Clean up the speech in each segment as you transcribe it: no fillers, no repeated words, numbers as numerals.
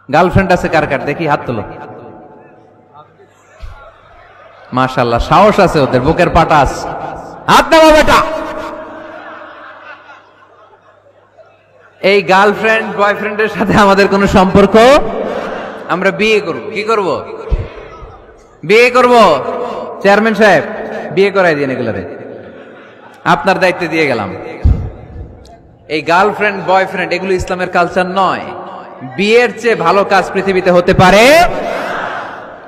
Girlfriend আছে কার কার দেখি হাত তোলো। মাশাআল্লাহ, সাহস আছে ওদের, বুকের পাটা আছে। হাত নামা বেটা। এই গার্লফ্রেন্ড বয়ফ্রেন্ডের সাথে আমাদের কোনো সম্পর্ক, আমরা বিয়ে করব। কি করব? বিয়ে করব। চেয়ারম্যান সাহেব বিয়ে করাই দিন এগুলোরে, আপনার দায়িত্বে দিয়ে গেলাম। এই গার্লফ্রেন্ড বয়ফ্রেন্ড এগুলো ইসলামের কালচার নয়। বিয়ের চেয়ে ভালো কাজ পৃথিবীতে হতে পারে।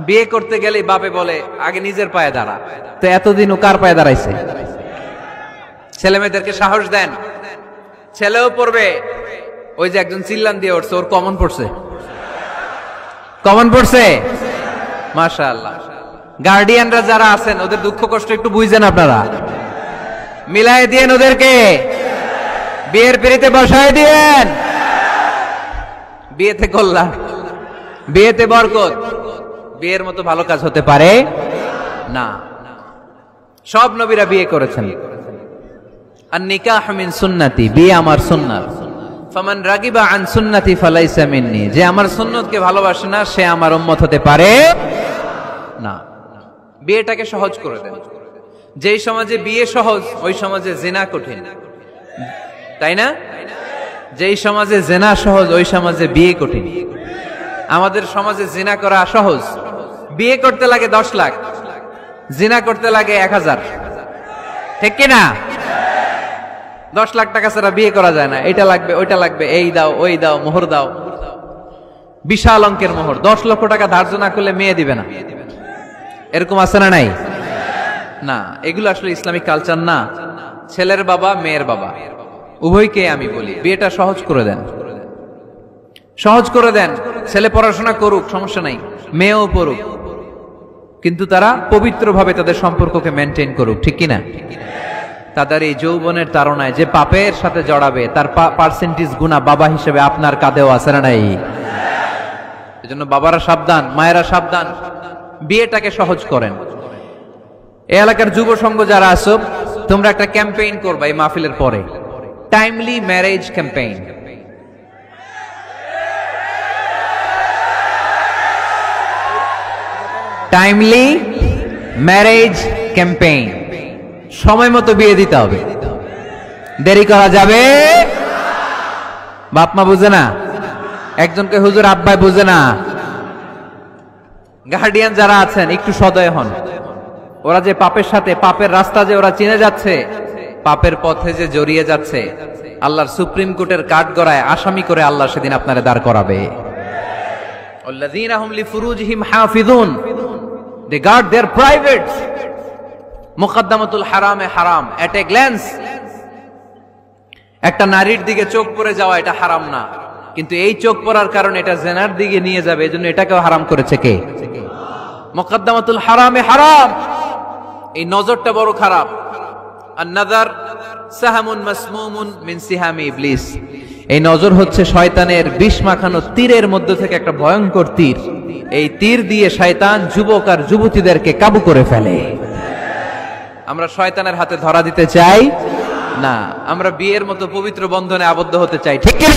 বিয়ে করতে গেলে বাপে বলে আগে নিজের পায়ে দাঁড়া। তো এতদিন ও কার পায়ে দাঁড়াইছে? ছেলে মেয়েদেরকে সাহস দেন, ছেলেও পড়বে। ওই যে একজন চিল্লান দিয়ে উঠছে, ওর কমন পড়ছে, কমন পড়ছে। মাশাআল্লাহ। গার্ডিয়ানরা যারা আছেন ওদের দুঃখ কষ্ট একটু বুঝছেন আপনারা, মিলাই দিয়েন ওদেরকে, বিয়ের পিড়িতে বসায় দিয়েন। বিয়েতে কল্যাণ, বিয়েতে বরকত। বিয়ের মতো ভালো কাজ হতে পারে না। সব নবীরা বিয়ে করেছেন। আর নিকাহ মিন সুন্নতি, বিয়ে আমার সুন্নাত। ফামান রাগিবা আন সুন্নতি ফালাইসা মিন্নি, যে আমার সুন্নতকে ভালোবাসে না সে আমার উম্মত হতে পারে না। বিয়েটাকে সহজ করে দেন। যেই সমাজে বিয়ে সহজ ওই সমাজে জিনা কঠিন, তাই না? যেই সমাজে জিনা সহজ ওই সমাজে বিয়ে কঠিন। আমাদের সমাজে জিনা করা সহজ, বিয়ে করতে লাগে 10 লাখ, জিনা করতে লাগে 1000, ঠিক কিনা? 10 লাখ টাকা ছাড়া বিয়ে করা যায় না। এটা লাগবে, ওইটা লাগবে, এই দাও, ওই দাও, মোহর দাও, বিশাল অঙ্কের মোহর। 10 লক্ষ টাকা ধার্য না করলে মেয়ে দিবে না, এরকম আছে না নাই? না, এগুলো আসলে ইসলামিক কালচার না। ছেলের বাবা মেয়ের বাবা উভয়কে আমি বলি বিয়েটা সহজ করে দেন, সহজ করে দেন। ছেলে পড়াশোনা করুক, সমস্যা নাই, মেয়েও পড়ুক, কিন্তু তারা পবিত্রভাবে তাদের সম্পর্ককে মেনটেন করুক, ঠিক কিনা? তাদের এই যৌবনের তাড়নায় যে পাপের সাথে জড়াবে তার পার্সেন্টেজ গুণা বাবা হিসেবে আপনার কাঁধেও আছে না নাই? এজন্য বাবারা সাবধান, মায়েরা সাবধান, বিয়েটাকে সহজ করেন। এই এলাকার যুব সংঘ যারা আছো, তোমরা একটা ক্যাম্পেইন করবা এই মাহফিলের পরে, timely marriage campaign. Timely marriage campaign. সময় মতো বিয়ে দিতে হবে, দেরি করা যাবে। বাপ মা বুঝে না, একজনকে হুজুর আব্বাই বুঝে না। গার্ডিয়ান যারা আছেন একটু সদয় হন। ওরা যে পাপের সাথে, পাপের রাস্তা যে ওরা চিনে যাচ্ছে, পাপের পথে যে জড়িয়ে যাচ্ছে, আল্লাহর সুপ্রিম কোর্টের কাঠগড়ায় আসামি করে আল্লাহ সেদিন আপনারে দাঁড় করাবে। আল্লাযীনা হুম লিফুরুজিহিম হাফিজুন, they guard their privates। মুকদ্দমাতুল হারামে হারাম, এট এ গ্ল্যান্স। একটা নারীর দিকে চোখ পড়ে যাওয়া এটা হারাম না, কিন্তু এই চোখ পড়ার কারণে এটা জেনার দিকে নিয়ে যাবে, এজন্য এটাকেও হারাম করেছে কে? মুকদ্দমাতুল হারামে হারাম। এই নজরটা বড় খারাপ। আন-নাযার সাহামুন মাসমুমুন মিন সিহামি ইবলিস। এই নজর হচ্ছে শয়তানের বিষ মাখানো তীরের মধ্য থেকে একটা ভয়ঙ্কর তীর। এই তীর দিয়ে শয়তান যুবক আর যুবতীদেরকে কাবু করে ফেলে। আমরা শয়তানের হাতে ধরা দিতে চাই না, আমরা বিয়ের মতো পবিত্র বন্ধনে আবদ্ধ হতে চাই, ঠিক কি?